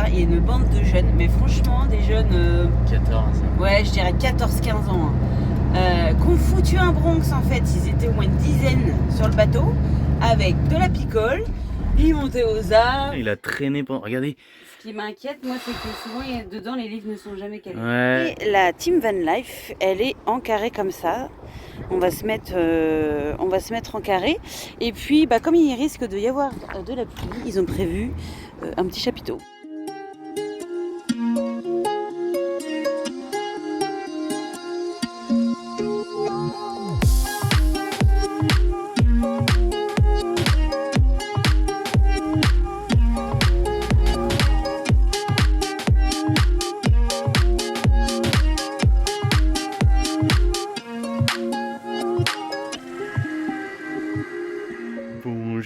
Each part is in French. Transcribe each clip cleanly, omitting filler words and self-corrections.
voir, il y a une bande de jeunes, mais franchement des jeunes... 14. Ouais, je dirais 14-15 ans. Qui ont foutu un Bronx en fait, ils étaient au moins une dizaine sur le bateau, avec de la picole, ils montaient aux arbres. Il a traîné pendant... Regardez. Ce qui m'inquiète, moi, c'est que souvent, dedans, les livres ne sont jamais calés. Ouais. Et la Team Van Life, elle est en carré comme ça. On va se mettre en carré. Et puis, comme il risque de y avoir de la pluie, ils ont prévu un petit chapiteau.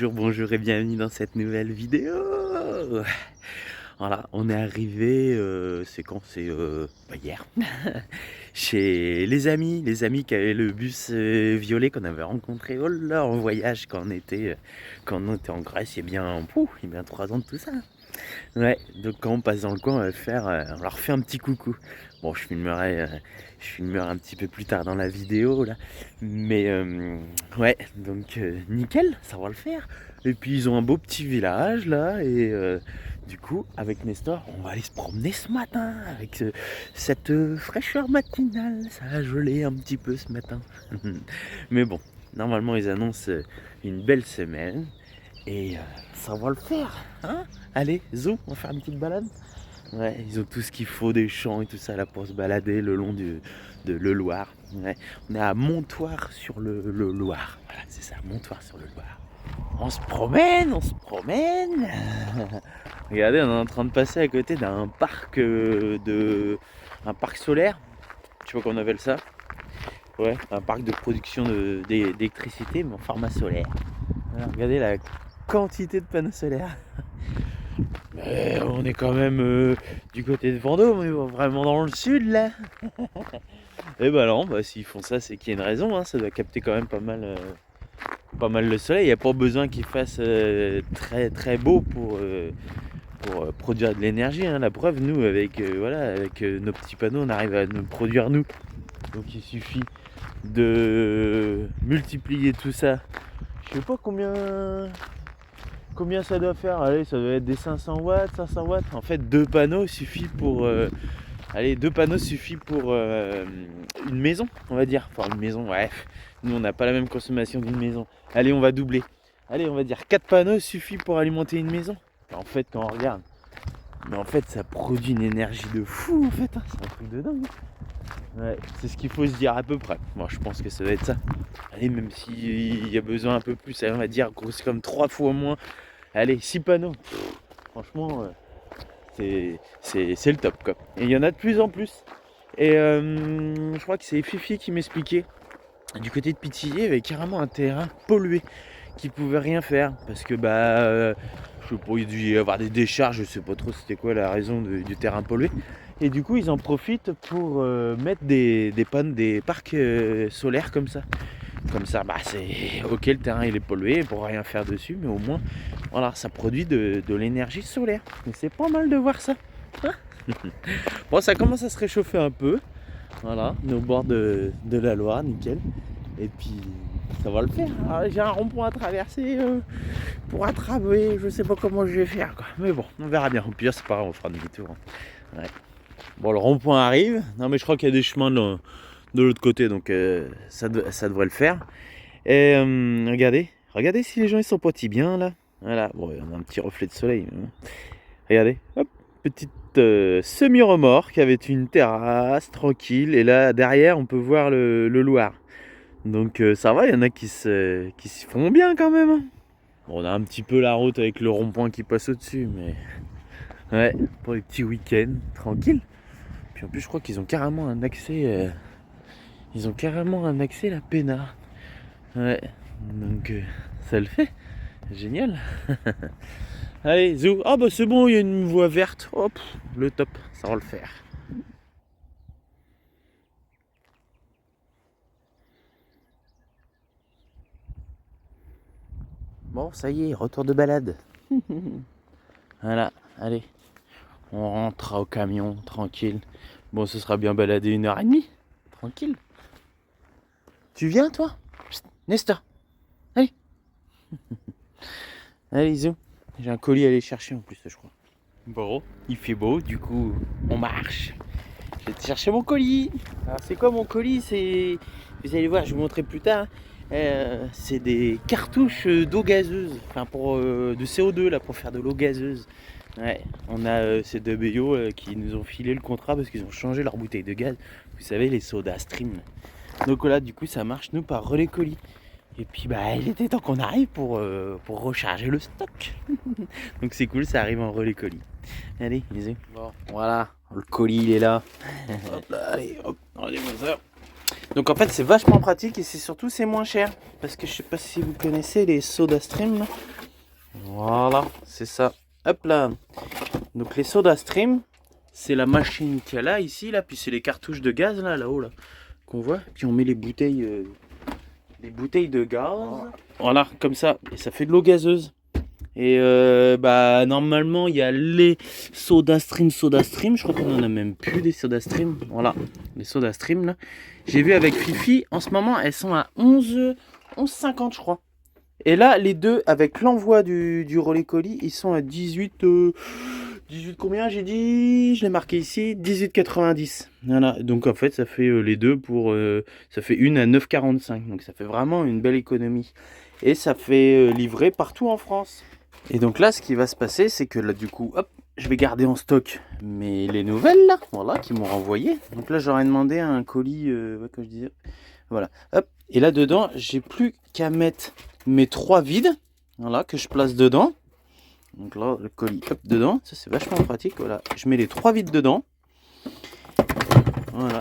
Bonjour et bienvenue dans cette nouvelle vidéo. Voilà, on est arrivé, c'est quand? C'est hier, chez les amis qui avaient le bus violet qu'on avait rencontré en voyage quand on était en Grèce, il y a bien 3 ans de tout ça. Ouais, donc quand on passe dans le coin, on leur fait un petit coucou. Bon, je filmerai un petit peu plus tard dans la vidéo là, mais ouais, donc nickel, ça va le faire. Et puis ils ont un beau petit village là, et du coup, avec Nestor, on va aller se promener ce matin avec cette fraîcheur matinale. Ça a gelé un petit peu ce matin, mais bon, normalement ils annoncent une belle semaine. Et ça va le faire, hein? Allez, Zou, on va faire une petite balade. Ouais, ils ont tout ce qu'il faut, des champs et tout ça là pour se balader le long de le Loir. Ouais, on est à Montoire sur le Loir. Voilà, c'est ça, Montoire sur le Loir. On se promène. Regardez, on est en train de passer à côté d'un parc un parc solaire. Tu vois qu'on appelle ça? Ouais, un parc de production d'électricité, mais en format solaire. Voilà, regardez la quantité de panneaux solaires. Mais on est quand même du côté de Vendôme, on est vraiment dans le sud là. Et non, s'ils font ça, c'est qu'il y a une raison, hein. Ça doit capter quand même pas mal le soleil. Il n'y a pas besoin qu'il fasse très très beau pour produire de l'énergie, hein. La preuve, nous avec nos petits panneaux, on arrive à nous produire nous. Donc il suffit de multiplier tout ça. Je sais pas combien ça doit faire. Allez, ça doit être des 500 watts. En fait, deux panneaux suffit pour une maison, on va dire. Enfin, une maison, ouais. Nous, on n'a pas la même consommation d'une maison. Allez, on va doubler. Allez, on va dire 4 panneaux suffit pour alimenter une maison. En fait, quand on regarde, mais en fait, ça produit une énergie de fou, en fait, hein. C'est un truc de dingue. Ouais, c'est ce qu'il faut se dire à peu près. Moi, je pense que ça va être ça. Allez, même s'il y a besoin un peu plus, on va dire c'est comme 3 fois moins. Allez, 6 panneaux. Franchement, c'est le top, quoi. Et il y en a de plus en plus. Et je crois que c'est Fifi qui m'expliquait. Du côté de Pitillé, il y avait carrément un terrain pollué qui pouvait rien faire. Parce que, je sais pas, il y a dû y avoir des décharges, je sais pas trop c'était quoi la raison du terrain pollué. Et du coup, ils en profitent pour mettre des pannes, des parcs solaires comme ça. Comme ça, c'est ok, le terrain il est pollué, il pourra rien faire dessus, mais au moins, voilà, ça produit de l'énergie solaire. Mais c'est pas mal de voir ça. Bon, ça commence à se réchauffer un peu. Voilà, on est au bord de la Loire, nickel. Et puis, ça va le faire. Alors, j'ai un rond-point à traverser pour attraper, je sais pas comment je vais faire, quoi. Mais bon, on verra bien. Au pire, c'est pas grave, on fera demi-tour. Ouais. Bon, le rond-point arrive. Non, mais je crois qu'il y a des chemins de l'autre côté, donc ça devrait le faire. Et regardez si les gens ils sont potis bien là. Voilà, bon, on a un petit reflet de soleil. Hein. Regardez, hop, petite semi-remorque avec une terrasse tranquille. Et là, derrière, on peut voir le Loir. Donc ça va, il y en a qui s'y font bien quand même. Hein. Bon, on a un petit peu la route avec le rond-point qui passe au-dessus, mais ouais, pour les petits week-ends, tranquille. Puis en plus, je crois qu'ils ont carrément un accès. La Pénard. Ouais, donc ça le fait. Génial. Allez, Zou. Ah c'est bon, il y a une voie verte. Hop, le top, ça va le faire. Bon, ça y est, retour de balade. Voilà, allez. On rentrera au camion, tranquille. Bon, ce sera bien baladé 1h30. Tranquille. Tu viens, toi? Psst, Nestor. Allez. Allez, Zou. J'ai un colis à aller chercher en plus, je crois. Bon, il fait beau, du coup, on marche. Je vais te chercher mon colis. Alors, c'est quoi mon colis? C'est... Vous allez voir, je vais vous montrer plus tard. C'est des cartouches d'eau gazeuse. Enfin, pour de CO2, là, pour faire de l'eau gazeuse. Ouais, on a ces deux béos qui nous ont filé le contrat parce qu'ils ont changé leur bouteille de gaz. Vous savez, les soda stream. Donc là, du coup, ça marche, nous, par relais colis. Et puis, bah, il était temps qu'on arrive pour recharger le stock. Donc c'est cool, ça arrive en relais colis. Allez, bisous. Bon, voilà, le colis, il est là. Hop là, allez, hop, on démonte ça. Donc en fait, c'est vachement pratique et c'est surtout, c'est moins cher. Parce que je sais pas si vous connaissez les soda stream. Là. Voilà, c'est ça. Hop là. Donc les soda stream, c'est la machine qu'il y a là, ici, là. Puis c'est les cartouches de gaz, là, là-haut, là. Qu'on voit. Puis on met les bouteilles de gaz. Voilà, comme ça. Et ça fait de l'eau gazeuse. Et bah normalement il y a les soda stream. Je crois qu'on en a même plus des soda stream. Voilà, les soda stream là. J'ai vu avec Fifi, en ce moment elles sont à 11,50 je crois. Et là les deux avec l'envoi du relais colis, ils sont à 18 combien j'ai dit? Je l'ai marqué ici, 18,90. Voilà, donc en fait ça fait les deux pour ça fait une à 9,45. Donc ça fait vraiment une belle économie. Et ça fait livrer partout en France. Et donc là, ce qui va se passer, c'est que là, du coup, hop, je vais garder en stock les nouvelles, là, voilà, qui m'ont renvoyé. Donc là, j'aurais demandé un colis, comme je disais, voilà, hop. Et là, dedans, j'ai plus qu'à mettre mes 3 vides, voilà, que je place dedans. Donc là, le colis, hop, dedans, ça c'est vachement pratique, voilà. Je mets les 3 vides dedans, voilà.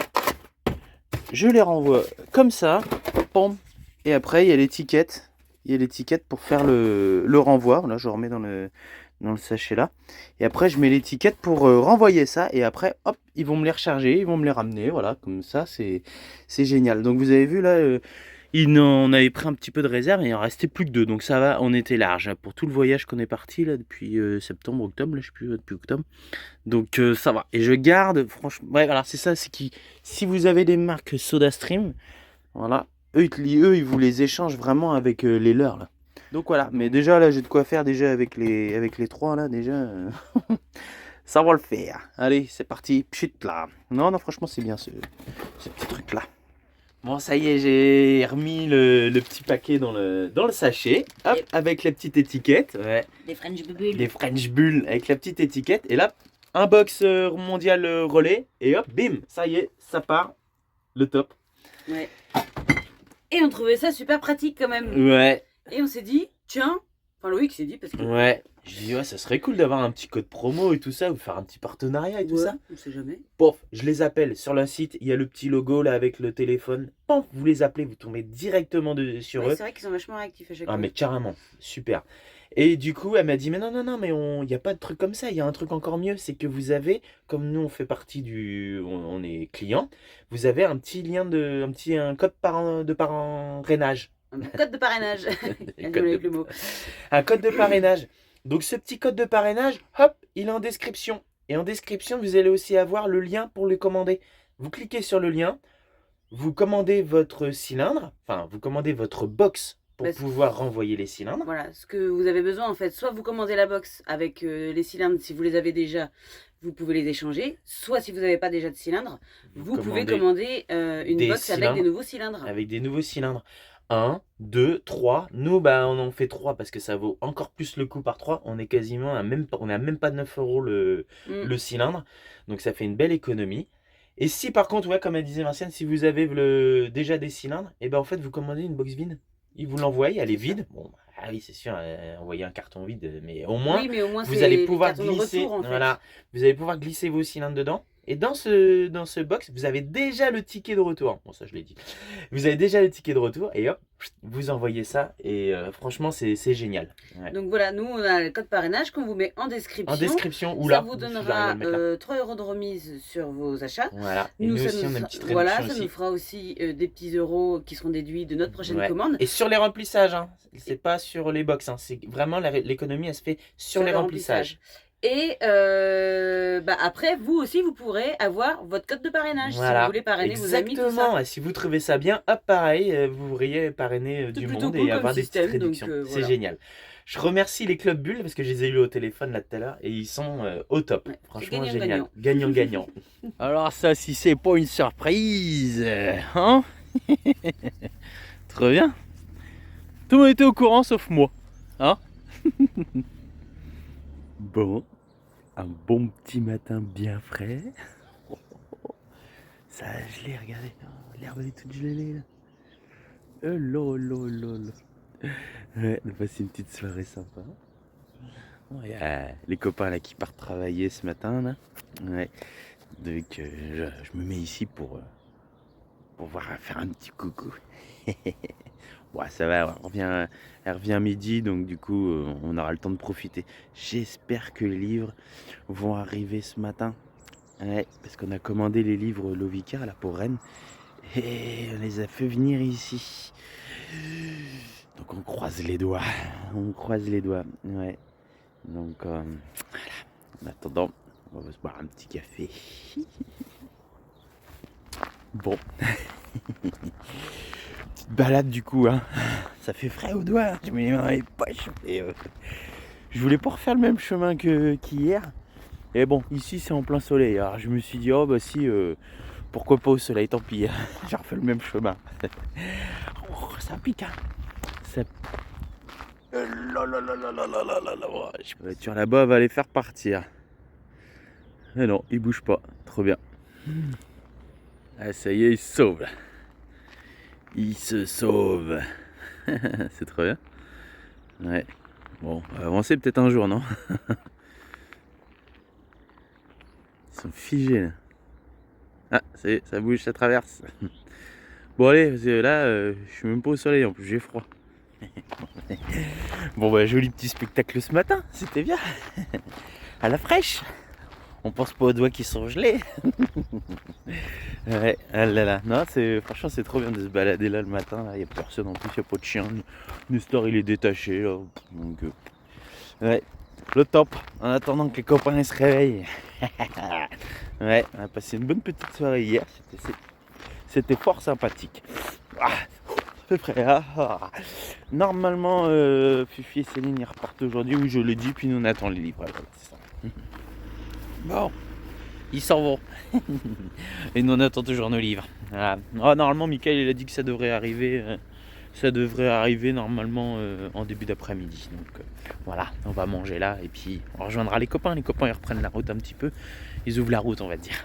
Je les renvoie comme ça, pom. Et après, il y a l'étiquette. Il y a l'étiquette pour faire le renvoi. Là, je remets dans le sachet là. Et après, je mets l'étiquette pour renvoyer ça. Et après, hop, ils vont me les recharger, ils vont me les ramener. Voilà, comme ça, c'est génial. Donc, vous avez vu là, on avait pris un petit peu de réserve et il en restait plus que 2. Donc, ça va, on était large. Pour tout le voyage qu'on est parti là depuis septembre, octobre, là, je sais plus, depuis octobre. Donc, ça va. Et je garde, franchement, ouais, voilà, c'est ça. C'est qui, si vous avez des marques SodaStream, voilà. Eux, ils vous les échangent vraiment avec les leurs là. Donc voilà, mais déjà là j'ai de quoi faire déjà avec les 3 là déjà. Ça va le faire. Allez, c'est parti. Pchut là. Non, franchement c'est bien ce petit truc là. Bon ça y est, j'ai remis le petit paquet dans le sachet. Hop, avec la petite étiquette. Ouais. Des French bulles. Des French bulles avec la petite étiquette. Et là, un box mondial relais. Et hop, bim, ça y est, ça part. Le top. Ouais. Et on trouvait ça super pratique quand même. Ouais. Et on s'est dit, tiens, enfin Loïc s'est dit parce que... Ouais. Je dis, ouais, ça serait cool d'avoir un petit code promo et tout ça, ou faire un petit partenariat et tout ça. On sait jamais. Pof, je les appelle. Sur le site, il y a le petit logo là avec le téléphone. Pof, vous les appelez, vous tombez directement sur eux. C'est vrai qu'ils sont vachement réactifs à chaque fois. Ah, mais carrément, super. Et du coup, elle m'a dit, mais non, mais il n'y a pas de truc comme ça. Il y a un truc encore mieux, c'est que vous avez, comme nous, on fait partie on est client, vous avez un petit lien un code de parrainage. Un code de parrainage. Un code de parrainage. Donc ce petit code de parrainage, hop, il est en description. Et en description, vous allez aussi avoir le lien pour le commander. Vous cliquez sur le lien, vous commandez votre cylindre, enfin, vous commandez votre box pour pouvoir renvoyer les cylindres. Voilà, ce que vous avez besoin en fait, soit vous commandez la box avec les cylindres, si vous les avez déjà, vous pouvez les échanger. Soit si vous n'avez pas déjà de cylindre, vous pouvez commander une box avec des nouveaux cylindres. Avec des nouveaux cylindres. 1, 2, 3. Nous, bah, on en fait 3 parce que ça vaut encore plus le coup par 3. On est quasiment on n'a même pas 9 € le cylindre. Donc ça fait une belle économie. Et si par contre, ouais, comme elle disait Martienne, si vous avez déjà des cylindres, et ben en fait vous commandez une box vide. Ils vous l'envoient, elle est vide. Bon, ah oui, c'est sûr, envoyer un carton vide, mais au moins, vous allez pouvoir glisser. Voilà, vous allez pouvoir glisser vos cylindres dedans. Et dans ce box, vous avez déjà le ticket de retour. Bon, ça je l'ai dit. Vous avez déjà le ticket de retour et hop, vous envoyez ça. Et franchement, c'est génial. Ouais. Donc voilà, nous on a le code parrainage qu'on vous met en description. En description, ou ça là. Vous donnera 3 € de remise sur vos achats. Voilà. Et nous aussi, on a une petite réduction. Voilà, ça nous fera aussi des petits euros qui seront déduits de notre prochaine commande. Et sur les remplissages, hein. C'est pas sur les box. Hein. C'est vraiment l'économie, elle se fait sur les remplissages. Et bah après, vous aussi, vous pourrez avoir votre code de parrainage si vous voulez parrainer vos amis, tout ça. Exactement. Et si vous trouvez ça bien, hop, pareil, vous pourriez parrainer C'est du plutôt monde cool et comme avoir des petites système, donc, réductions. C'est voilà. génial. Je remercie les clubs bulles parce que je les ai eu au téléphone là tout à l'heure et ils sont au top. Ouais, c'est Franchement, génial. gagnant-gagnant. Gagnant-gagnant. Alors ça, si c'est pas une surprise, hein? Très bien. Tout le monde était au courant sauf moi. Hein? Bon, un bon petit matin bien frais. Ça a gelé, regardez. Oh, l'herbe elle est toute gelée là. Lolo. Ouais, on a passé une petite soirée sympa. Bon, il y a les copains là qui partent travailler ce matin là. Ouais. Donc je me mets ici pour pouvoir faire un petit coucou. Bon, ça va, elle revient midi, donc du coup, on aura le temps de profiter. J'espère que les livres vont arriver ce matin. Ouais, parce qu'on a commandé les livres Lovicar, là, pour Rennes. Et on les a fait venir ici. Donc on croise les doigts. On croise les doigts. Ouais. Donc, voilà. En attendant, on va se boire un petit café. Bon. Petite balade du coup, hein. Ça fait frais aux doigts. Je mets les mains dans les poches. Et, je voulais pas refaire le même chemin qu'hier. Et bon, ici c'est en plein soleil. Alors je me suis dit, oh bah si, pourquoi pas au soleil, tant pis. J'ai refait le même chemin. Oh, ça pique, hein. Ça... La voiture là-bas va les faire partir. Mais non, il bouge pas. Trop bien. Ah, ça y est, il se sauve. Il se sauve. C'est trop bien. Ouais. Bon, on va avancer peut-être un jour, non? Ils sont figés là. Ah, ça y est, ça bouge, ça traverse. Bon allez, parce que là, je suis même pas au soleil en plus, j'ai froid. Bon bah joli petit spectacle ce matin, c'était bien. À la fraîche. On pense pas aux doigts qui sont gelés. Ouais, ah là là. Non, franchement c'est trop bien de se balader là le matin. Il n'y a personne en plus, il n'y a pas de chien. Nestor il est détaché là. Donc ouais, le top. En attendant que les copains ils se réveillent. Ouais, on a passé une bonne petite soirée hier. C'était fort sympathique. Ah, c'est frais. Ah. Normalement, Fufi et Céline ils repartent aujourd'hui. Oui, je l'ai dit, puis nous on attend les livres. Voilà, c'est ça. Bon, ils s'en vont. Et nous on attend toujours nos livres. Voilà. Oh, normalement, Mickaël il a dit que ça devrait arriver. Ça devrait arriver normalement en début d'après-midi. Donc voilà, on va manger là et puis on rejoindra les copains. Les copains ils reprennent la route un petit peu. Ils ouvrent la route, on va dire.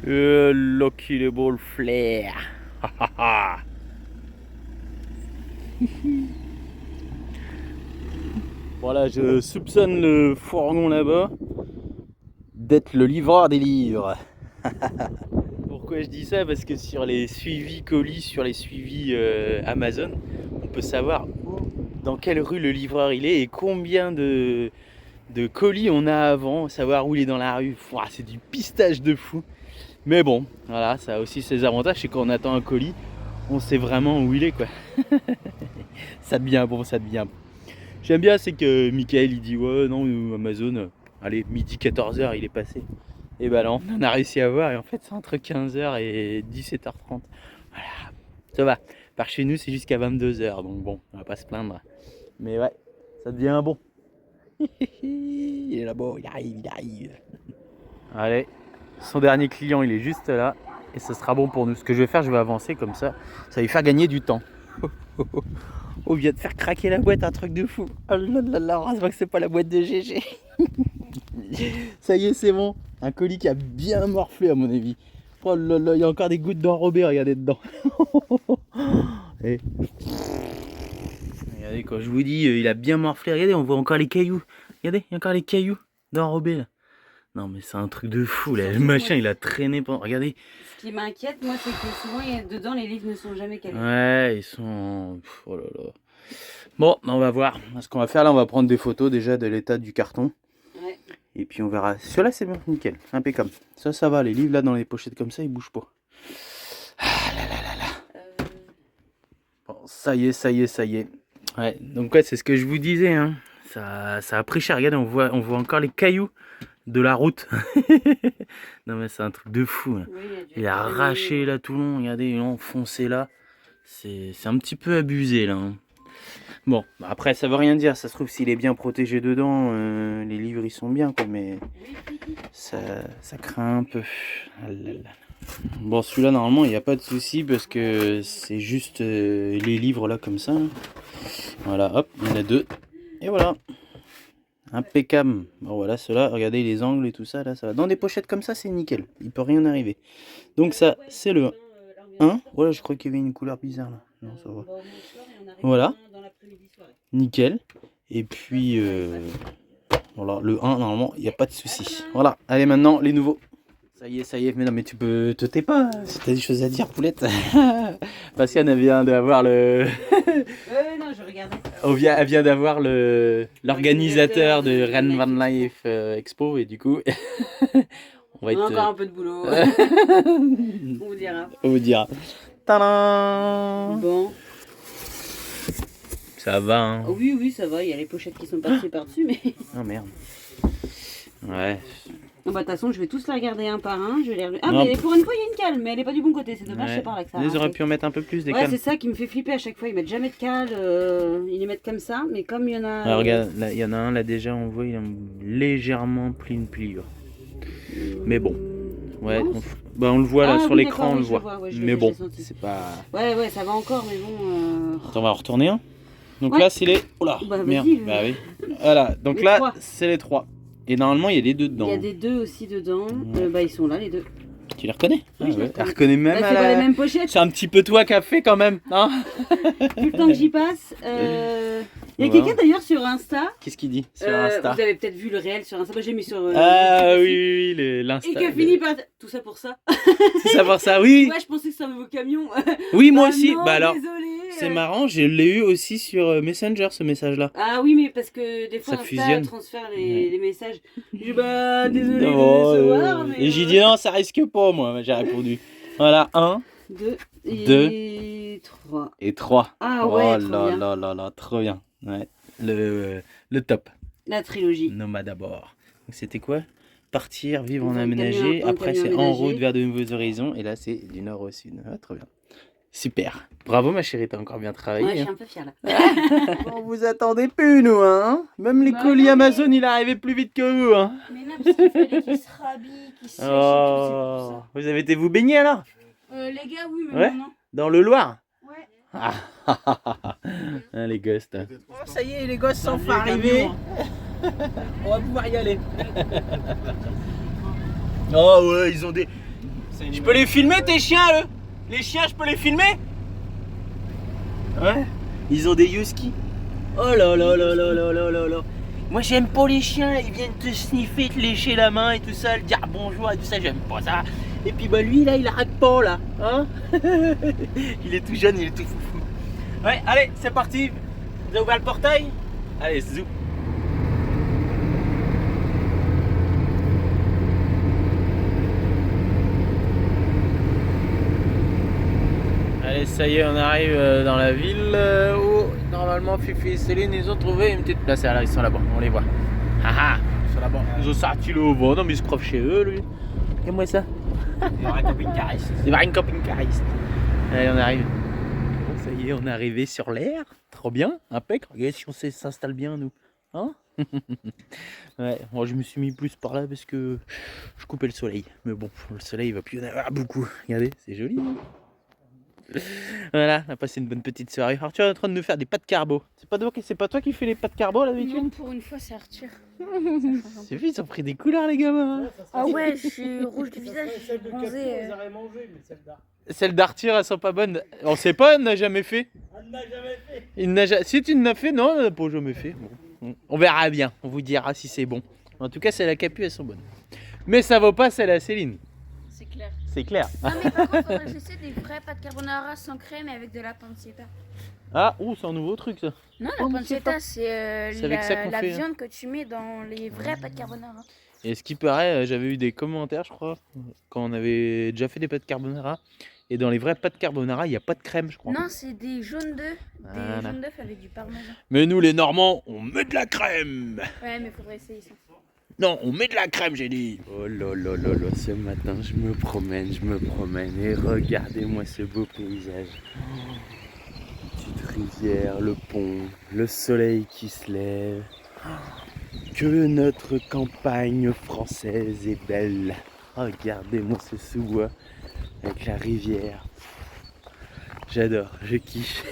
Lucky le ball flair. Voilà, je soupçonne le fourgon là-bas d'être le livreur des livres. Pourquoi je dis ça? Parce que sur les suivis colis, sur les suivis Amazon, on peut savoir dans quelle rue le livreur il est et combien de colis on a avant, savoir où il est dans la rue. Ouah, c'est du pistage de fou. Mais bon, voilà, ça a aussi ses avantages, c'est quand on attend un colis, on sait vraiment où il est quoi. Ça devient bon, ça devient bon. J'aime bien, c'est que Mickaël il dit ouais non Amazon, allez midi 14h il est passé. Et bah non, on a réussi à voir et en fait c'est entre 15h et 17h30. Voilà, ça va. Par chez nous c'est jusqu'à 22h, donc bon, on va pas se plaindre. Mais ouais, ça devient bon. Il est là-bas, il arrive. Allez, son dernier client il est juste là et ce sera bon pour nous. Ce que je vais faire, je vais avancer comme ça, ça va lui faire gagner du temps. On vient de faire craquer la boîte, un truc de fou. Oh là là là, heureusement que c'est pas la boîte de GG. Ça y est, c'est bon. Un colis qui a bien morflé à mon avis. Oh là là, il y a encore des gouttes d'enrobé, regardez dedans. Et... regardez, quand je vous dis, il a bien morflé, regardez, on voit encore les cailloux. Regardez, il y a encore les cailloux d'enrobé là. Non mais c'est un truc de fou là, le machin il a traîné pendant... Regardez. Ce qui m'inquiète moi c'est que souvent dedans les livres ne sont jamais calés. Ouais, ils sont... oh là là. Bon, on va voir. Ce qu'on va faire là, on va prendre des photos déjà de l'état du carton. Ouais. Et puis on verra. Celui-là c'est bien, nickel, impeccable. Ça va, les livres là dans les pochettes comme ça, ils bougent pas. Ah là là là là. Bon, ça y est. Ouais, donc ouais, c'est ce que je vous disais, hein. Ça a pris cher. Regardez, on voit encore les cailloux de la route. Non mais c'est un truc de fou. Là. Oui, Il a arraché là tout le long. Regardez, il a enfoncé là. C'est un petit peu abusé là. Hein. Bon, après ça veut rien dire. Ça se trouve s'il est bien protégé dedans, les livres ils sont bien quoi. Mais ça craint un peu. Ah là là. Bon, celui-là, normalement, il n'y a pas de souci parce que c'est juste les livres là comme ça. Hein. Voilà, hop, il y en a 2. Et voilà. Impeccable. Bon, voilà, ceux-là, regardez les angles et tout ça, là, ça va. Dans des pochettes comme ça, c'est nickel. Il peut rien arriver. Donc, ça, c'est le 1. Voilà, je crois qu'il y avait une couleur bizarre là. Non, ça va. Voilà. Nickel. Et puis, voilà, le 1, normalement, il n'y a pas de souci. Voilà, allez, maintenant, les nouveaux. Ça y est, mais non, mais tu peux te tais pas, si t'as des choses à dire, poulette. Pascal vient d'avoir le. Non, je regardais. Elle vient d'avoir l'organisateur de Ren Van Life Expo, et du coup, on va être. Encore un peu de boulot. On vous dira. On vous dira. Tadam. Bon. Ça va, hein. Oh, oui, ça va, il y a les pochettes qui sont passées par-dessus, mais. Oh merde. Ouais. Non, bah, de toute façon, je vais tous les regarder un par un. Je vais les... Ah, Non. mais pour une fois, il y a une cale, mais elle est pas du bon côté. C'est dommage, Ouais. c'est par là que ça. Ils auraient pu en mettre un peu plus des Ouais, cannes. c'est ça qui me fait flipper à chaque fois. Ils mettent jamais de cale. Ils les mettent comme ça, mais comme il y en a. Alors, regarde, là, il y en a un là déjà, on voit, il a légèrement pris une pliure. Mais bon, ouais, non, on le voit là Ah, sur oui, l'écran, d'accord, on le oui, je le voit. vois, ouais, je Mais l'ai bon, senti. c'est pas. Ouais, ça va encore, mais bon. Attends, on va en retourner un. Donc Ouais. là, c'est les. Oh là, Bah, vas-y, merde. vas-y. Bah oui. Voilà, donc Les là, 3. c'est les 3. Et normalement, il y a les 2 dedans. Il y a des 2 aussi dedans. Ouais. Bah, ils sont là, les 2. Tu les reconnais? Oui, je les ouais. reconnais. Elle reconnaît même Bah, à c'est pas la. les mêmes pochettes. C'est un petit peu toi qui as fait quand même, hein? Tout le temps que j'y passe. Il y a Voilà. quelqu'un d'ailleurs sur Insta. Qu'est-ce qu'il dit sur Insta? Vous avez peut-être vu le réel sur Insta. Moi, j'ai mis sur. Ah YouTube oui, aussi. l'Insta. Et qui a fini par. Tout ça pour ça. C'est savoir ça, oui. Ouais, je pensais que c'était un nouveau camion. Oui, moi Ah aussi. non, Bah alors, désolé. c'est marrant, je l'ai eu aussi sur Messenger, ce message-là. Ah oui, mais parce que des fois, Ça Insta fusionne. transfère les messages. Je dis bah désolé Oh, de décevoir, mais. Et j'ai dit non, ça risque pas, moi, j'ai répondu. Voilà, 1 2 Deux. et 3. et 3. Ah ouais, oh trop là bien. là là là, trop bien. Ouais. Le top. La trilogie. Nomade à bord. Donc c'était quoi? Partir, vivre en Dans le aménagé. camion- Après, camion c'est en aménagé. route vers de nouveaux horizons. Et là, c'est du nord au sud. Ah, trop bien. Super. Bravo, ma chérie, t'as encore bien travaillé. Ouais, je hein. suis un peu fière là. On vous attendez plus, nous, hein. Même les Bah colis non, mais- Amazon, il arrivait plus vite que vous, hein. Mais non, parce qu'il fallait qu'il se rhabille, qu'il se sèche et tout, c'est pour Oh. ça. Vous avez été vous baigner alors? Les gars, oui, mais Ouais. non, non. Dans le Loir? Ouais. Ah, hein, les gosses. Oh, ça y est, les gosses sont arrivés. On va pouvoir y aller. Oh ouais, ils ont des. Je peux les filmer tes chiens, eux? Les chiens, je peux les filmer? Ouais. Ils ont des huskies. Oh là là là là là là là là. Moi j'aime pas les chiens, ils viennent te sniffer, te lécher la main et tout ça, te dire bonjour et tout ça, j'aime pas ça. Et puis bah lui là, il arrête pas là, hein. Il est tout jeune, il est tout foufou. Ouais, allez, c'est parti. Vous avez ouvert le portail? Allez, zou. Allez, ça y est, on arrive dans la ville où normalement Fifi et Céline ils ont trouvé une petite place. Ah là, ils sont là-bas, on les voit. Ah ah, ils sont là-bas. Ils ont sorti le haut vent, non mais ils se croient chez eux, lui. Et moi ça. Il va y avoir un camping-cariste. Il va y avoir un camping-cariste. Allez, on arrive. Bon, ça y est, on est arrivé sur l'air. Trop bien, impec. Regardez si on s'installe bien, nous. Hein? Ouais, moi je me suis mis plus par là parce que je coupais le soleil. Mais bon, le soleil il va plus y en avoir beaucoup. Regardez, c'est joli. Hein. Voilà, on a passé une bonne petite soirée. Arthur est en train de nous faire des pâtes carbo. C'est pas toi qui fais les pâtes carbo Non, d'habitude? pour une fois, c'est Arthur. C'est vite, ils ont pris des couleurs les gamins. Ah ouais, je suis rouge du visage, je suis bronzé. Celles d'Arthur elles sont pas bonnes. On sait pas, elle n'a jamais fait. Il n'a jamais fait. Si tu n'as fait, non, elle n'a pas jamais fait. Bon. On verra bien, on vous dira si c'est bon. En tout cas, celles à Capu, elles sont bonnes. Mais ça vaut pas celles à Céline. C'est clair. C'est clair. Non, mais par contre, faudrait que j'essaie des vraies pâtes carbonara sans crème et avec de la pancetta. Ah, c'est un nouveau truc ça. Non, Oh, la mais c'est pas- pancetta, c'est C'est avec ça qu'on la fait, hein. viande que tu mets dans les vraies pâtes carbonara. Et ce qui paraît, j'avais eu des commentaires, je crois, quand on avait déjà fait des pâtes carbonara. Et dans les vrais pâtes carbonara, il n'y a pas de crème, je crois. Non, c'est des jaunes d'œufs. Voilà. Des jaunes d'œufs avec du parmesan. Mais nous, les Normands, on met de la crème. Ouais, mais faudrait essayer ça. Non, on met de la crème, j'ai dit. Oh là là là là, ce matin, je me promène et regardez-moi ce beau paysage. Petite rivière, le pont, le soleil qui se lève. Que notre campagne française est belle. Regardez-moi ce sous-bois avec la rivière. J'adore, je kiffe.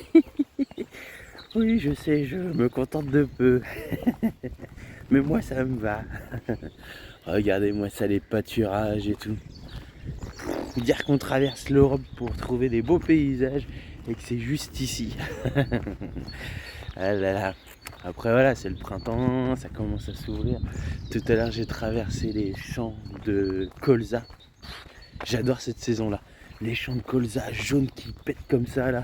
Oui, je sais, je me contente de peu. Mais moi, ça me va. Regardez-moi ça, les pâturages et tout. Dire qu'on traverse l'Europe pour trouver des beaux paysages et que c'est juste ici. Ah là là. Après voilà, c'est le printemps, ça commence à s'ouvrir. Tout à l'heure, j'ai traversé les champs de colza. J'adore cette saison-là. Les champs de colza jaunes qui pètent comme ça là.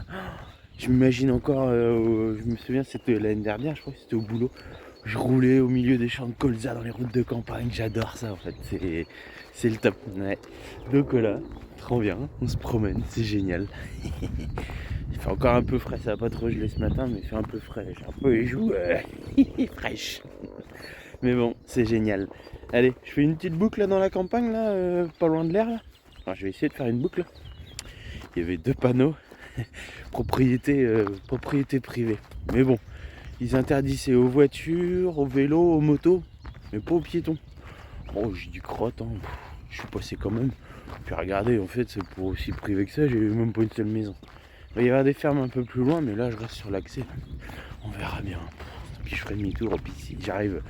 Je m'imagine encore, je me souviens, c'était l'année dernière, je crois que c'était au boulot. Je roulais au milieu des champs de colza dans les routes de campagne. J'adore ça en fait, c'est le top. Ouais. Donc voilà, trop bien, on se promène, c'est génial. Il fait encore un peu frais, ça va pas trop geler ce matin, mais il fait un peu frais. J'ai un peu les joues fraîches. Mais bon, c'est génial. Allez, je fais une petite boucle là dans la campagne, là, pas loin de l'air. Là. Alors, je vais essayer de faire une boucle. Il y avait 2 panneaux, propriété privée. Mais bon, ils interdisaient aux voitures, aux vélos, aux motos, mais pas aux piétons. Oh, j'ai du crotte, hein. Je suis passé quand même. Puis regardez, en fait, c'est pour aussi privé que ça, j'ai même pas une seule maison. Il va y avoir des fermes un peu plus loin, mais là je reste sur l'accès. On verra bien. Puis je ferai demi-tour, puis si j'arrive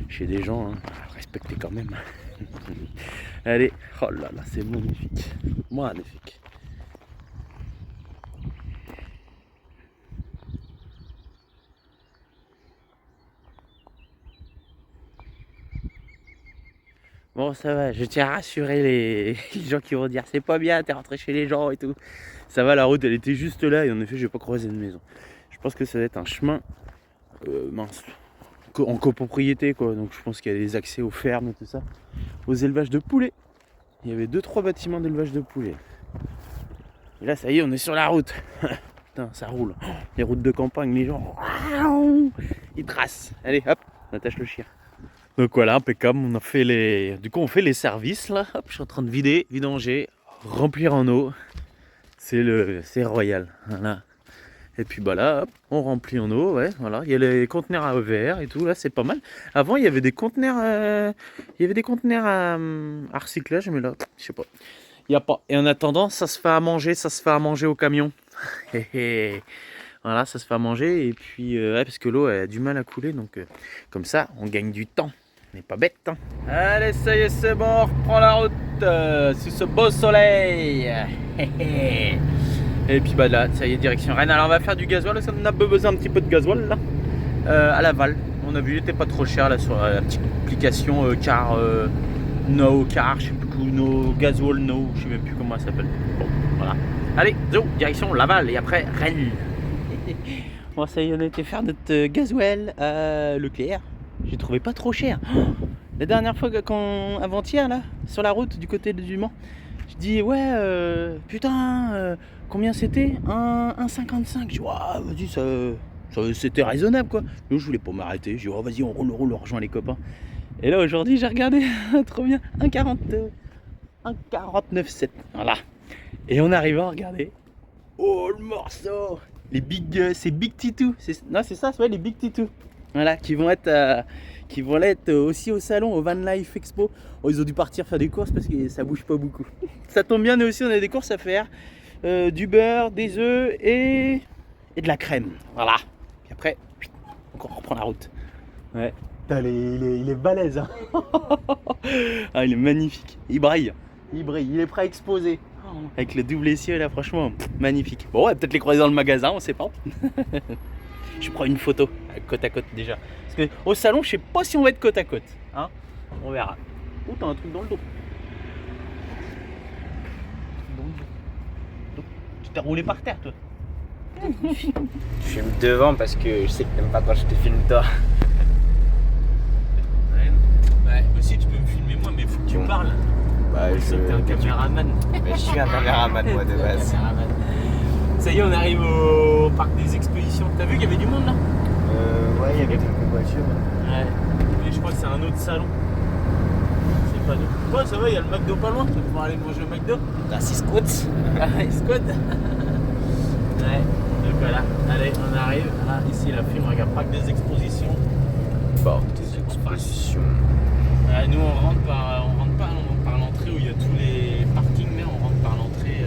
chez des gens, hein, respectez quand même. Allez, oh là là, c'est magnifique. Magnifique. Bon, ça va, je tiens à rassurer les gens qui vont dire c'est pas bien, t'es rentré chez les gens et tout. Ça va, la route elle était juste là et en effet, j'ai pas croisé de maison. Je pense que ça va être un chemin mince, en copropriété quoi. Donc je pense qu'il y a des accès aux fermes et tout ça, aux élevages de poulets. Il y avait 2-3 bâtiments d'élevage de poulets. Et là, ça y est, on est sur la route. Putain, ça roule. Les routes de campagne, les gens, ils tracent. Allez, hop, on attache le chien. Donc voilà, impeccable, on a fait les... Du coup on fait les services là, hop, je suis en train de vidanger, remplir en eau, c'est royal, voilà. Et puis bah là, hop, on remplit en eau, ouais, voilà, il y a les conteneurs à verre et tout, là c'est pas mal. Avant il y avait des conteneurs, à recyclage, mais là, je sais pas, il n'y a pas. Et en attendant, ça se fait à manger au camion. Voilà, ça se fait à manger, et puis, ouais, parce que l'eau a du mal à couler, donc comme ça, on gagne du temps. On n'est pas bête, hein. Allez, ça y est, c'est bon, on reprend la route sous ce beau soleil. Et puis bah là, ça y est, direction Rennes. Alors on va faire du gasoil, ça en a besoin un petit peu de gasoil là, à Laval. On a vu, il était pas trop cher là sur la petite application car no car, je sais plus quoi, no gasoil no, je sais même plus comment ça s'appelle. Bon, voilà. Allez, zo, direction Laval et après Rennes. Bon, ça y est, on a été faire notre gasoil à Leclerc. J'ai trouvé pas trop cher. La dernière fois avant-hier là, sur la route du côté du Mans, je dis ouais, putain, combien c'était 1,55. Je dis vas-y, ça c'était raisonnable quoi. Donc je voulais pas m'arrêter. Je dis vas-y, on roule, on rejoint les copains. Et là aujourd'hui j'ai regardé, trop bien, 1,49,7. Voilà. Et on arrive à regarder. Oh le morceau. Les big, c'est Big Titou. Non, c'est ça, c'est les Big Titou. Voilà, qui vont être aussi au salon, au Van Life Expo. Oh, ils ont dû partir faire des courses parce que ça bouge pas beaucoup. Ça tombe bien, nous aussi on a des courses à faire. Du beurre, des œufs et de la crème. Voilà. Puis après, on reprend la route. Ouais. Putain, il est balèze. Hein. Ah, il est magnifique. Il brille. Il est prêt à exposer. Avec le double essieu là, franchement, magnifique. Bon, ouais, peut-être les croiser dans le magasin, on sait pas. Je prends une photo, côte à côte déjà. Parce que au salon, je sais pas si on va être côte à côte. Hein, on verra. Oh, t'as un truc dans le dos. Tu t'es roulé par terre, toi. Je filme devant parce que je sais que t'aimes pas quand je te filme toi. Ouais, aussi tu peux me filmer moi, mais faut que tu me parles. Bah, sais que t'es un caméraman. Mais je suis un caméraman moi de base. Caméraman. Ça y est, on arrive au parc des expositions. T'as vu qu'il y avait du monde là? Ouais, il y avait quelques voitures. Ouais. Mais je crois que c'est un autre salon. C'est pas nous. Ouais, ça va, il y a le McDo pas loin. Tu vas pouvoir aller manger au McDo. Là, c'est squat. Ah, squad. Ouais. Donc voilà. Allez, on arrive. Ah, ici, la film, regarde, parc des expositions. Bon, des expositions. Nous, on rentre pas par l'entrée où il y a tous les parkings, mais on rentre par l'entrée.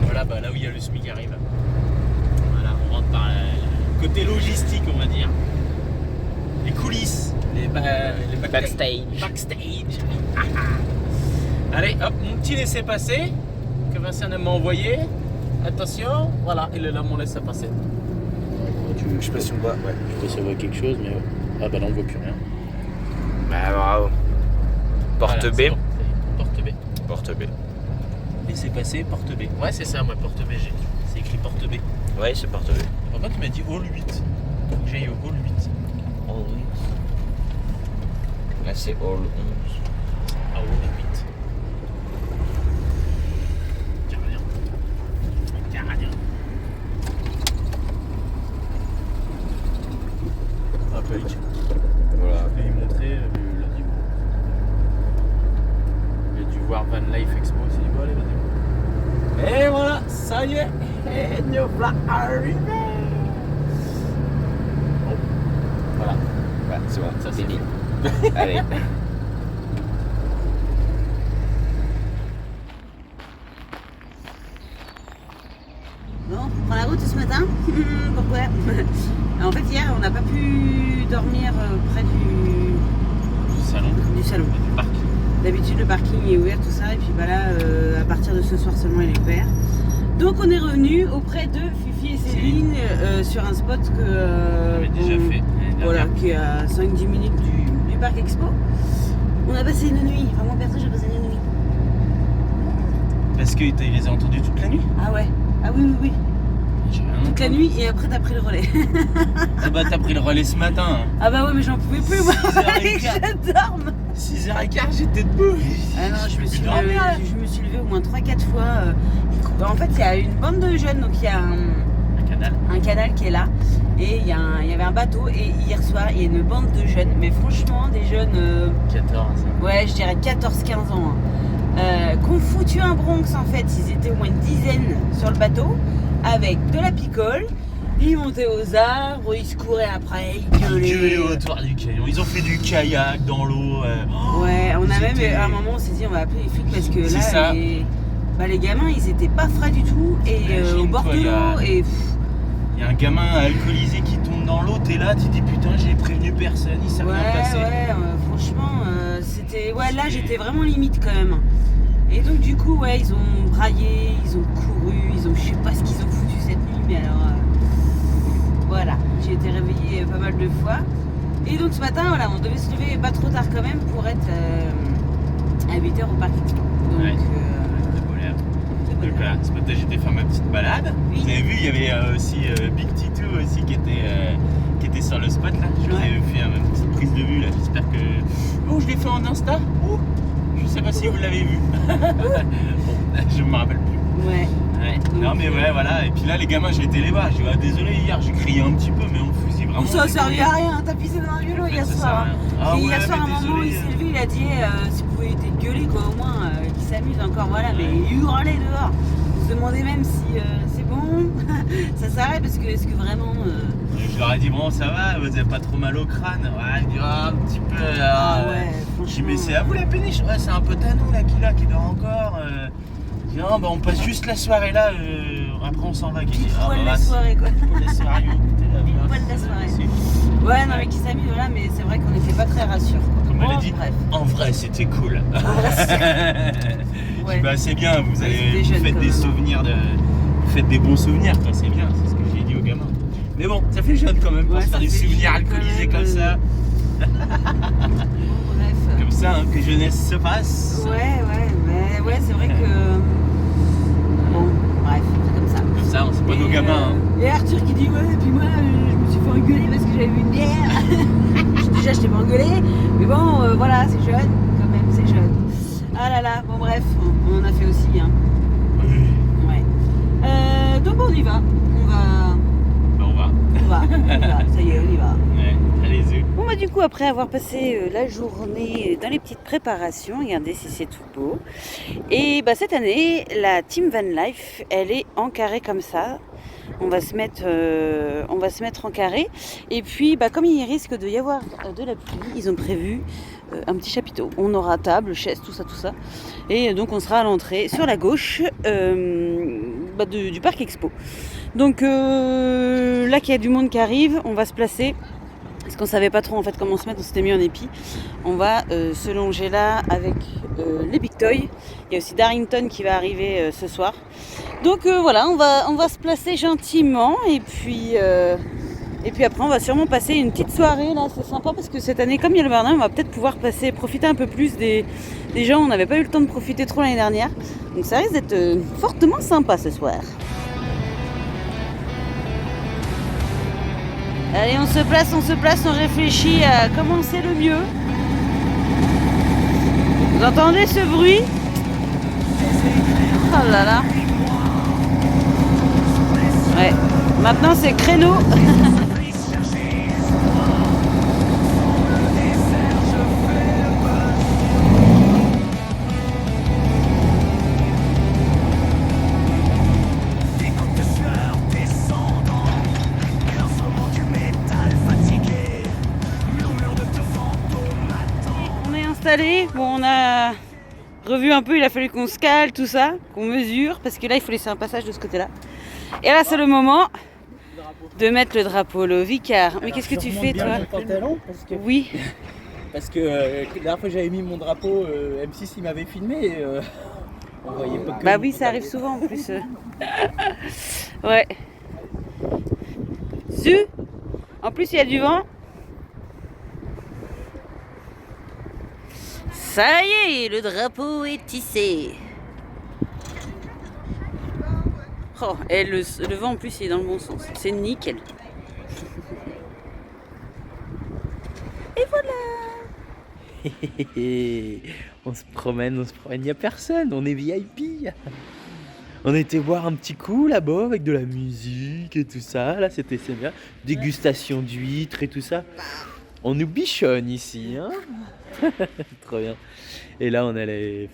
Voilà, bah, là où il y a le SMIC qui arrive. Voilà, on rentre par le côté logistique, on va dire. Les coulisses, les Backstage. backstage. Allez, hop, mon petit laissez-passer que Vincent m'a envoyé. Attention, voilà, il est là, mon laissez-passer. Je sais pas si on voit. Ouais. Je sais pas si on voit quelque chose, mais. Ah bah là, on voit plus rien. Bah bravo. Porte Voilà, B. c'est bon, porte B. Porte B. Laissez passer, porte B. Ouais, c'est ça, moi, porte B. C'est écrit porte B. Ouais, c'est porte B. Par contre, il m'a dit hall 8. Faut que j'aille au hall 8. Oh oui. Là, c'est all 11. Ah, hall 8. Gardien. Gardien. Ah, page. Voilà. Je vais lui montrer lundi. Il a dû voir Van Life Expo. Il s'est dit, bon, allez, vas-y. Et voilà, ça y est. Et nous voilà arrivés. Bon. Voilà. Ouais, c'est bon. Ça, c'est c'est dit. Allez. Bon, on prend la route ce matin. Pourquoi? En fait, hier, on n'a pas pu dormir près Du salon. du salon. Du parc. D'habitude, le parking est ouvert, tout ça. Et puis bah là, à partir de ce soir seulement, il est ouvert. Donc, on est revenu auprès de Fifi et Céline sur un spot que J'avais déjà on- fait. Voilà, qui est à 5-10 minutes du parc Expo. On a passé une nuit. Enfin, moi, perso, j'ai passé une nuit. Parce que tu les as entendus toute la nuit. Ah ouais. Ah oui, oui, oui. J'ai rien Toute la entendu. nuit et après, t'as pris le relais. Ah bah t'as pris le relais ce matin. Ah bah ouais, mais j'en pouvais plus, moi. 6h15. Je dorme. 6h15, j'étais debout. Ah non, je me suis dormir, levée, là. je me suis levée au moins 3-4 fois. En fait, il y a une bande de jeunes, donc il y a Un canal. un canal qui est là. Et il y avait un bateau. Et hier soir, il y a une bande de jeunes. Mais franchement, des jeunes, 14. ouais, je dirais 14-15 ans. Qui ont foutu un Bronx en fait. Ils étaient au moins une dizaine sur le bateau. Avec de la picole. Ils montaient aux arbres, ils se couraient après, ils Gueuler gueulaient. autour du camion. Ils ont fait du kayak dans l'eau. Ouais, on a même C'était- à un moment on s'est dit on va appeler les flics parce que C'est là ça. les gamins ils étaient pas frais du tout et au bord Imagine-toi, de il y a- l'eau et Il y a un gamin alcoolisé qui tombe dans l'eau. T'es là, tu dis putain, j'ai prévenu personne, il s'est ouais rien passé. franchement c'était ouais là j'étais vraiment limite quand même. Et donc du coup ouais ils ont braillé, ils ont couru, je sais pas ce qu'ils ont foutu cette nuit mais alors voilà, j'ai été réveillée pas mal de fois. Et donc ce matin voilà, on devait se lever pas trop tard quand même pour être à 8h au parc Expo. Donc Ouais. De bonheur. Donc voilà, ce matin j'étais faire ma petite balade. Oui. Vous avez vu, il y avait aussi Big Titou aussi qui était sur le spot là. Je vous Ouais. ai fait une petite prise de vue là. J'espère que. Oh, je l'ai fait en Insta. Oh, je sais pas si vous l'avez vu. Bon, je me rappelle plus. Ouais. Ouais. Non mais ouais voilà. Et puis là les gamins j'ai été les voir. J'ai dit ah, désolé hier j'ai crié un petit peu mais on faisait vraiment. Ça a des servi bruits. à rien, t'as pissé dans un vélo hier Ça sert soir. à rien. Ah Et ouais, hier soir, à un mais moment, désolé. il s'est levé, il a dit si vous pouvez être gueuler, quoi, au moins, qu'il s'amuse encore, voilà. Mais il hurlait dehors. On se demandait même si c'est bon, ça s'arrête, parce que est-ce que vraiment. Je leur ai dit bon ça va, vous avez pas trop mal au crâne. Ouais, je dis ah, un petit peu. Ah ouais, Je dis franchement. mais c'est à vous la péniche. Ouais c'est un pote à nous là qui dort encore. Je dis non bah on passe juste la soirée là, après on s'en va. Pile poil la soirée, quoi. Pile la soirée. Pile poil la soirée. Ouais, non, mais qui s'amuse, voilà, mais c'est vrai qu'on n'était pas très rassurés. Comme elle a Bon, dit, bref. en vrai c'était cool. Ouais. Bah c'est bien, vous Ouais, avez c'était vous jeune, faites quand des même. souvenirs vous faites des bons souvenirs quoi, c'est bien, c'est ce que j'ai dit aux gamins. Mais bon, ça fait jeune quand même pour Ouais, se faire ça des fait souvenirs jeune quand alcoolisés même, comme ça. Bon, bref. Comme ça, hein, que jeunesse se passe. Ouais, mais ouais, c'est vrai que. Bon, bref, c'est comme ça. Comme ça, c'est pas nos Et, gamins. Hein. Et Arthur qui dit ouais, et puis moi je me suis fait engueuler parce que j'avais bu une bière. Déjà je t'ai pas engueulé, mais bon voilà, c'est jeune, quand même, c'est jeune. Ah là là, bon bref, on en a fait aussi. Hein. Ouais. Donc on y va. On va. Ça y est, on y va. Ouais, allez-y. Bon bah du coup après avoir passé la journée dans les petites préparations, regardez si c'est tout beau. Et bah cette année, la Team Van Life, elle est en carré comme ça. On va se mettre en carré. Et puis bah comme il risque de y avoir de la pluie, ils ont prévu un petit chapiteau. On aura table, chaise, tout ça. Et donc on sera à l'entrée sur la gauche du parc Expo. Donc là qu'il y a du monde qui arrive, on va se placer. Parce qu'on savait pas trop en fait comment se mettre, on s'était mis en épi. On va se longer là avec les Big Toy. Il y a aussi Darrington qui va arriver ce soir. Donc voilà, on va se placer gentiment et puis après on va sûrement passer une petite soirée là, c'est sympa parce que cette année comme il y a le Bernin, on va peut-être pouvoir profiter un peu plus des gens, on n'avait pas eu le temps de profiter trop l'année dernière. Donc ça risque d'être fortement sympa ce soir. Allez, on se place, on réfléchit à comment c'est le mieux. Vous entendez ce bruit? Oh là là. Ouais, maintenant c'est créneau. Bon, on a revu un peu, il a fallu qu'on se cale, tout ça, qu'on mesure, parce que là il faut laisser un passage de ce côté-là. Et là c'est le moment de mettre le drapeau, le vicard. Mais qu'est-ce que tu fais toi? Parce que, Oui. parce que la dernière fois que j'avais mis mon drapeau, M6 il m'avait filmé et on voyait pas que. Bah oui, ça arrive souvent en plus. Ouais. En plus il y a du vent. Ça y est, le drapeau est tissé. Oh, et le vent en plus il est dans le bon sens. C'est nickel. Et voilà. On se promène, il n'y a personne, on est VIP. On était boire un petit coup là-bas avec de la musique et tout ça. Là c'était bien. Dégustation d'huîtres et tout ça. On nous bichonne ici, hein. Trop bien. Et là on a les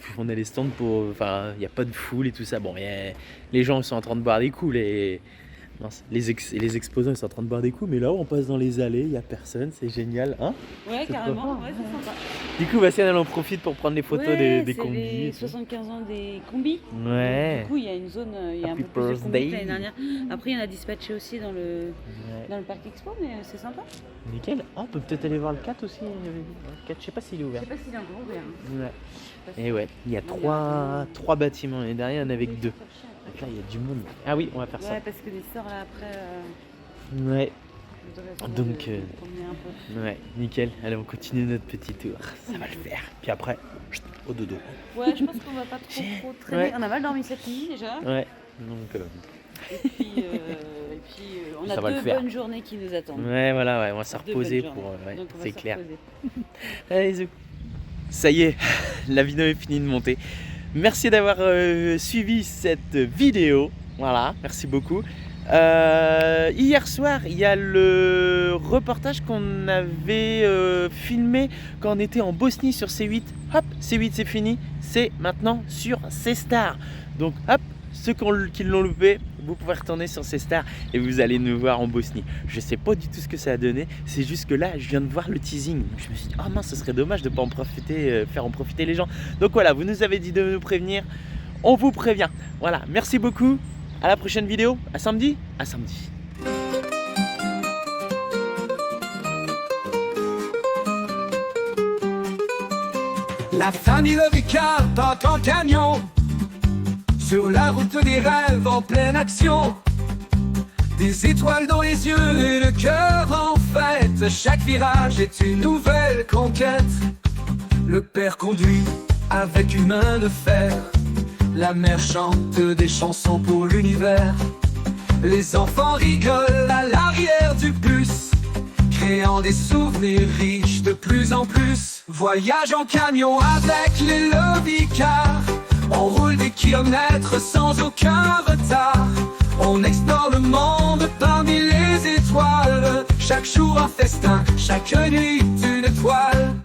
stands pour... Enfin, il n'y a pas de foule et tout ça. Bon, les gens sont en train de boire des coups. Les exposants ils sont en train de boire des coups. Mais là on passe dans les allées, il n'y a personne. C'est génial, hein. Ouais, carrément, ouais, c'est sympa. Du coup, Bastien, elle en profite pour prendre les photos des combis. Les 75 ans des combis. Ouais. Du coup, il y a une zone, il y a un peu plus de combis que l'année dernière. Après, il y en a dispatché aussi dans le parc Expo, mais c'est sympa. Nickel. Oh, on peut peut-être aller voir le 4 aussi. Le 4, je sais pas s'il est ouvert. Je sais pas s'il est encore ouvert. Ouais. Et ouais, il y a trois bâtiments. L'année dernière, il y en avait que 2. Donc là, il y a du monde. Ah oui, on va faire ça. Ouais, parce que l'histoire là après. Ouais. Donc, un peu. ouais, nickel. Allez, on continue notre petit tour. Ça va le faire. Puis après, au dodo. Ouais, je pense qu'on va pas trop traîner. Ouais. On a mal dormi cette nuit déjà. Ouais. Donc. Et puis, on a 2 bonnes journées qui nous attendent. Ouais, voilà, ouais, on va se reposer pour. Ouais, c'est clair. Allez, zou. Ça y est, la vidéo est finie de monter. Merci d'avoir suivi cette vidéo. Voilà, merci beaucoup. Hier soir, il y a le reportage qu'on avait filmé quand on était en Bosnie sur C8. Hop, C8 c'est fini, c'est maintenant sur C-Star. Donc hop, ceux qui l'ont loupé, vous pouvez retourner sur C-Star et vous allez nous voir en Bosnie. Je sais pas du tout ce que ça a donné, c'est juste que là, je viens de voir le teasing. Donc je me suis dit, oh mince, ce serait dommage de ne pas en profiter, faire en profiter les gens. Donc voilà, vous nous avez dit de nous prévenir, on vous prévient. Voilà, merci beaucoup. À la prochaine vidéo, à samedi. À samedi. La famille Le Vicard part en camion sur la route des rêves en pleine action. Des étoiles dans les yeux et le cœur en fête. Chaque virage est une nouvelle conquête. Le père conduit avec une main de fer. La mère chante des chansons pour l'univers. Les enfants rigolent à l'arrière du bus créant des souvenirs riches de plus en plus. Voyage en camion avec les Lovicars, on roule des kilomètres sans aucun retard. On explore le monde parmi les étoiles, chaque jour un festin, chaque nuit une étoile.